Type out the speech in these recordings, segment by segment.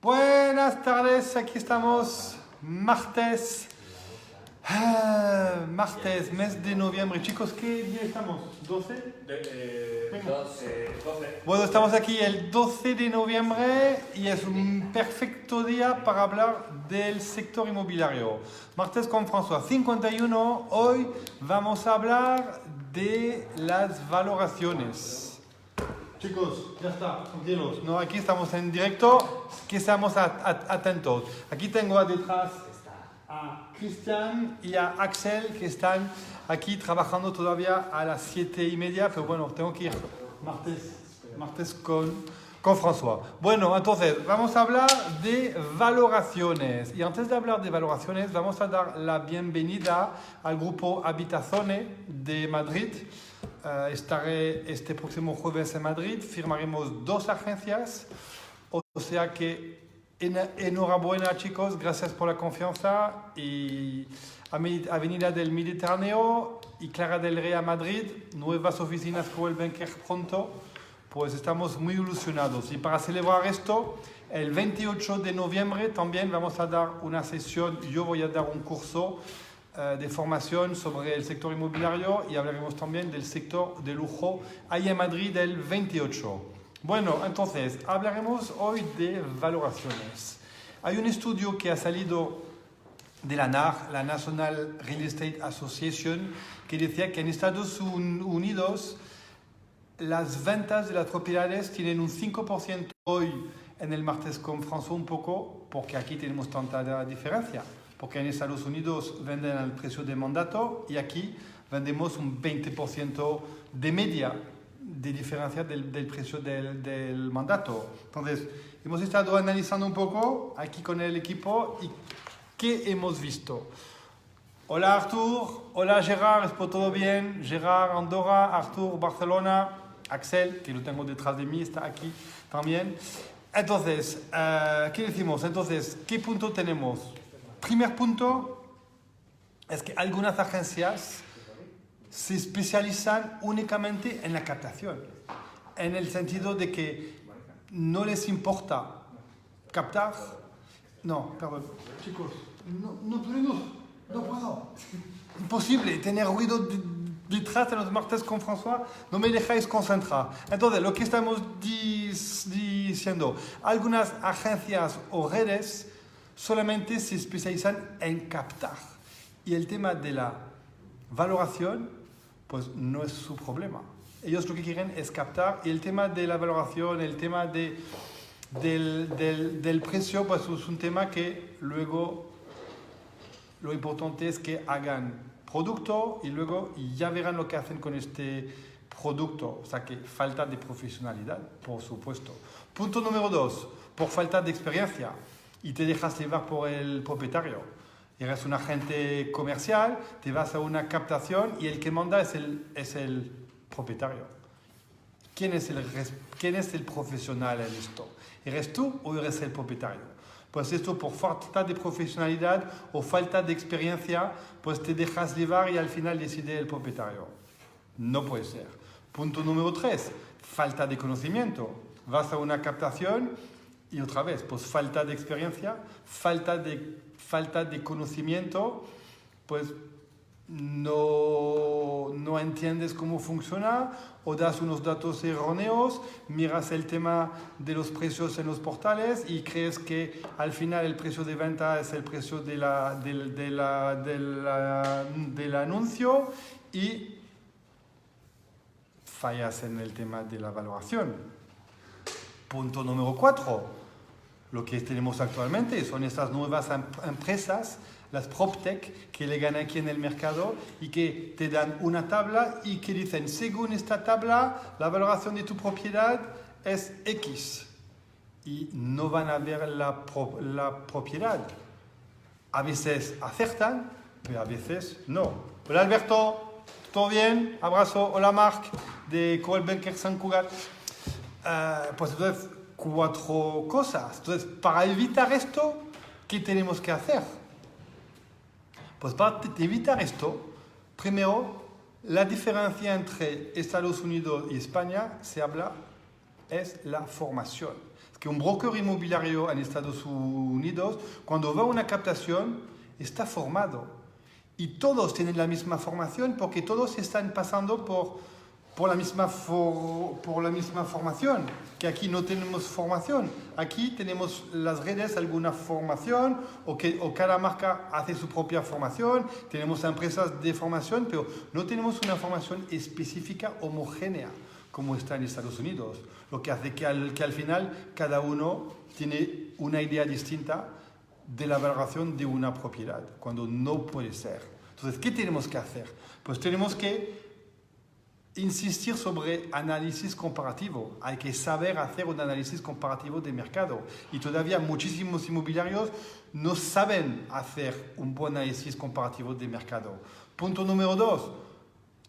Buenas tardes, aquí estamos, martes, mes de noviembre. Chicos, ¿qué día estamos? ¿12? 12. Bueno, estamos aquí el 12 de noviembre y es un perfecto día para hablar del sector inmobiliario. Martes con François 51, hoy vamos a hablar de las valoraciones. Chicos, ya está, tranquilos. No, aquí estamos en directo, que estamos atentos. Aquí tengo detrás a Cristian y a Axel, que están aquí trabajando todavía a las 7:30, pero bueno, tengo que ir martes con François. Bueno, entonces, vamos a hablar de valoraciones. Y antes de hablar de valoraciones, vamos a dar la bienvenida al grupo Habitazione de Madrid. Estaré este próximo jueves en Madrid, firmaremos 2 agencias, o sea que enhorabuena chicos, gracias por la confianza. Y Avenida del Mediterráneo y Clara del Rey a Madrid, nuevas oficinas que vuelven pronto, pues estamos muy ilusionados. Y para celebrar esto, el 28 de noviembre también vamos a dar una sesión, yo voy a dar un curso de formación sobre el sector inmobiliario y hablaremos también del sector de lujo ahí en Madrid el 28. Bueno, entonces hablaremos hoy de valoraciones. Hay un estudio que ha salido de la NAR, la National Real Estate Association, que decía que en Estados Unidos las ventas de las propiedades tienen un 5% hoy en el martes con François un poco, porque aquí tenemos tanta diferencia. Porque en Estados Unidos venden al precio de mandato y aquí vendemos un 20% de media de diferencia del precio del mandato. Entonces, hemos estado analizando un poco aquí con el equipo y ¿qué hemos visto? Hola Artur, hola Gerard, ¿es todo bien? Gerard, Andorra, Artur, Barcelona, Axel, que lo tengo detrás de mí, está aquí también. Entonces, ¿qué decimos? Entonces, ¿qué punto tenemos? Primer punto es que algunas agencias se especializan únicamente en la captación, en el sentido de que no les importa captar. No, perdón, chicos, no puedo. Imposible tener ruido detrás de los martes con François, no me dejáis concentrar. Entonces, lo que estamos diciendo, algunas agencias o redes solamente se especializan en captar. Y el tema de la valoración, pues no es su problema. Ellos lo que quieren es captar. Y el tema de la valoración, el tema del precio, pues es un tema que luego lo importante es que hagan producto y luego ya verán lo que hacen con este producto. O sea que falta de profesionalidad, por supuesto. Punto número 2, por falta de experiencia. Y te dejas llevar por el propietario. Eres un agente comercial, te vas a una captación y el que manda es el propietario. ¿Quién es el profesional en esto? ¿Eres tú o eres el propietario? Pues esto por falta de profesionalidad o falta de experiencia, pues te dejas llevar y al final decide el propietario. No puede ser. Punto número 3, falta de conocimiento. Vas a una captación y otra vez, pues falta de experiencia, falta de conocimiento, pues no entiendes cómo funciona o das unos datos erróneos, miras el tema de los precios en los portales y crees que al final el precio de venta es el precio del anuncio y fallas en el tema de la valoración. Punto número 4. Lo que tenemos actualmente son estas nuevas empresas, las PropTech, que le ganan aquí en el mercado y que te dan una tabla y que dicen, según esta tabla, la valoración de tu propiedad es X. Y no van a ver la propiedad. A veces acertan, pero a veces no. Hola Alberto, ¿todo bien? Abrazo. Hola Marc, de Coldbanker San Cugat. Pues entonces, 4 cosas. Entonces, para evitar esto, ¿qué tenemos que hacer? Pues para evitar esto, primero, la diferencia entre Estados Unidos y España, es la formación. que un broker inmobiliario en Estados Unidos, cuando va a una captación, está formado. Y todos tienen la misma formación porque todos están pasando por la misma formación, que aquí no tenemos formación. Aquí tenemos las redes, alguna formación, o cada marca hace su propia formación, tenemos empresas de formación, pero no tenemos una formación específica homogénea como está en Estados Unidos, lo que hace que al final cada uno tiene una idea distinta de la valoración de una propiedad, cuando no puede ser. Entonces, ¿qué tenemos que hacer? Pues tenemos que insistir sobre análisis comparativo. Hay que saber hacer un análisis comparativo de mercado. Y todavía muchísimos inmobiliarios no saben hacer un buen análisis comparativo de mercado. Punto número 2,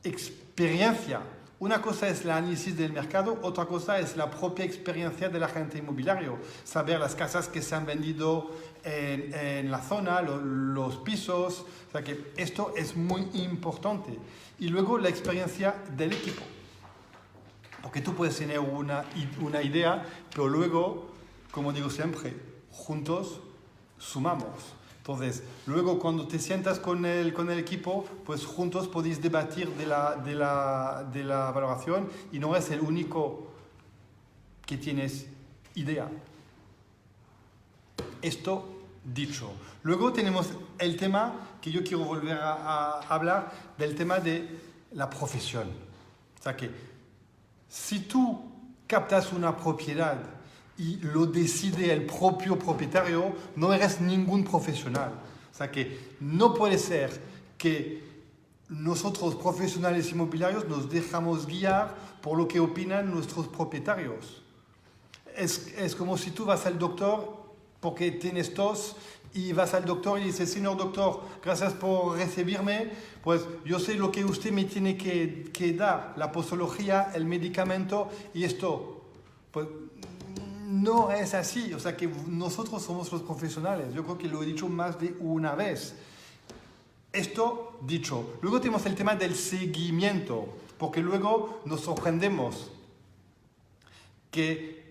experiencia. Una cosa es el análisis del mercado, otra cosa es la propia experiencia del agente inmobiliario. Saber las casas que se han vendido en la zona, los pisos. O sea que esto es muy importante. Y luego la experiencia del equipo. Porque tú puedes tener una idea, pero luego, como digo siempre, juntos sumamos. Entonces, luego cuando te sientas con el equipo, pues juntos podéis debatir de la valoración y no es el único que tienes idea. Esto dicho. Luego tenemos el tema que yo quiero volver a hablar, del tema de la profesión. O sea que si tú captas una propiedad y lo decide el propio propietario, no eres ningún profesional. O sea que no puede ser que nosotros profesionales inmobiliarios nos dejamos guiar por lo que opinan nuestros propietarios. Es como si tú vas al doctor porque tienes tos y vas al doctor y dices, señor doctor, gracias por recibirme, pues yo sé lo que usted me tiene que dar, la posología, el medicamento y esto. Pues no es así, o sea que nosotros somos los profesionales, yo creo que lo he dicho más de una vez. Esto dicho, luego tenemos el tema del seguimiento, porque luego nos sorprendemos que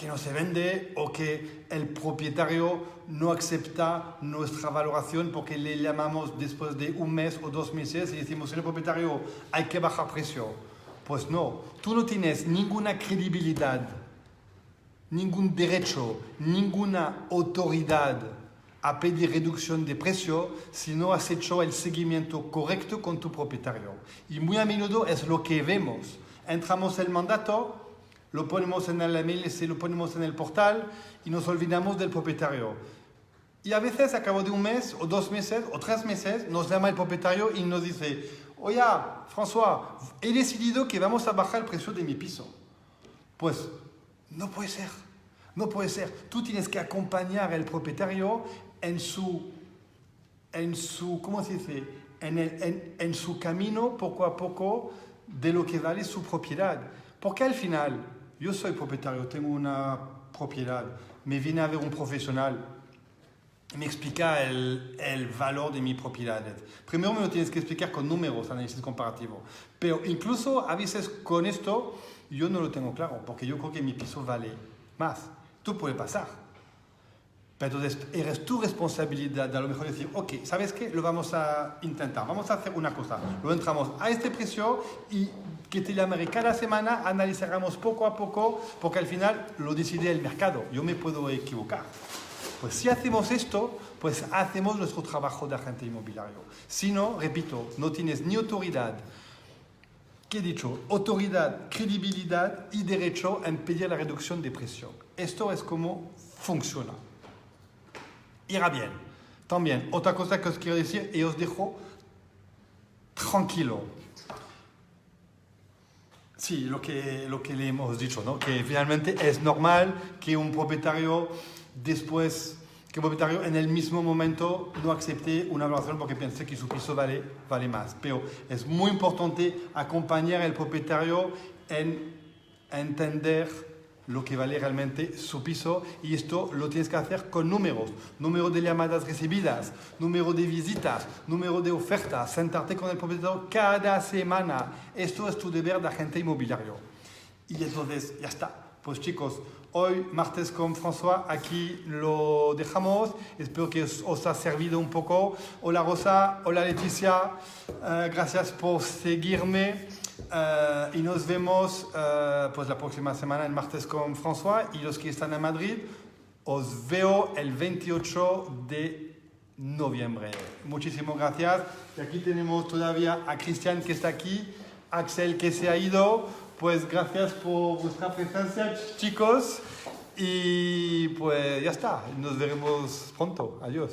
no se vende o que el propietario no acepta nuestra valoración porque le llamamos después de un mes o 2 meses y decimos, señor propietario, hay que bajar precio. Pues no, tú no tienes ninguna credibilidad, ningún derecho, ninguna autoridad a pedir reducción de precio si no has hecho el seguimiento correcto con tu propietario. Y muy a menudo es lo que vemos. Entramos el mandato, lo ponemos en el MLS, lo ponemos en el portal y nos olvidamos del propietario. Y a veces, a cabo de un mes, o 2 meses, o 3 meses, nos llama el propietario y nos dice, oye, François, he decidido que vamos a bajar el precio de mi piso. Pues, no puede ser. No puede ser. Tú tienes que acompañar al propietario en su ¿cómo se dice? En su camino, poco a poco, de lo que vale su propiedad. Porque al final, yo soy propietario, tengo una propiedad, me viene a ver un profesional, me explica el valor de mi propiedad. Primero me lo tienes que explicar con números, análisis comparativo. Pero incluso a veces con esto yo no lo tengo claro, porque yo creo que mi piso vale más. Tú puede pasar. Pero entonces eres tu responsabilidad de a lo mejor decir, ok, ¿sabes qué? Lo vamos a intentar, vamos a hacer una cosa. Lo entramos a este precio y que te llamaré cada semana, analizaremos poco a poco, porque al final lo decide el mercado. Yo me puedo equivocar. Pues si hacemos esto, pues hacemos nuestro trabajo de agente inmobiliario. Si no, repito, no tienes ni autoridad, ¿qué he dicho? Autoridad, credibilidad y derecho en pedir la reducción de precio. Esto es como funciona. Irá bien. También, otra cosa que os quiero decir y os dejo tranquilo. Sí, lo que le hemos dicho, ¿no? Que finalmente es normal que un propietario en el mismo momento no acepte una valoración porque piense que su piso vale más. Pero es muy importante acompañar al propietario en entender lo que vale realmente su piso y esto lo tienes que hacer con números. Número de llamadas recibidas, número de visitas, número de ofertas, sentarte con el propietario cada semana. Esto es tu deber de agente inmobiliario. Y entonces ya está. Pues chicos, hoy martes con François, aquí lo dejamos. Espero que os ha servido un poco. Hola Rosa, hola Leticia, gracias por seguirme. Y nos vemos pues la próxima semana en martes con François. Y los que están en Madrid, os veo el 28 de noviembre. Muchísimas gracias. Y aquí tenemos todavía a Cristian que está aquí, Axel que se ha ido. Pues gracias por vuestra presencia, chicos. Y pues ya está. Nos veremos pronto. Adiós.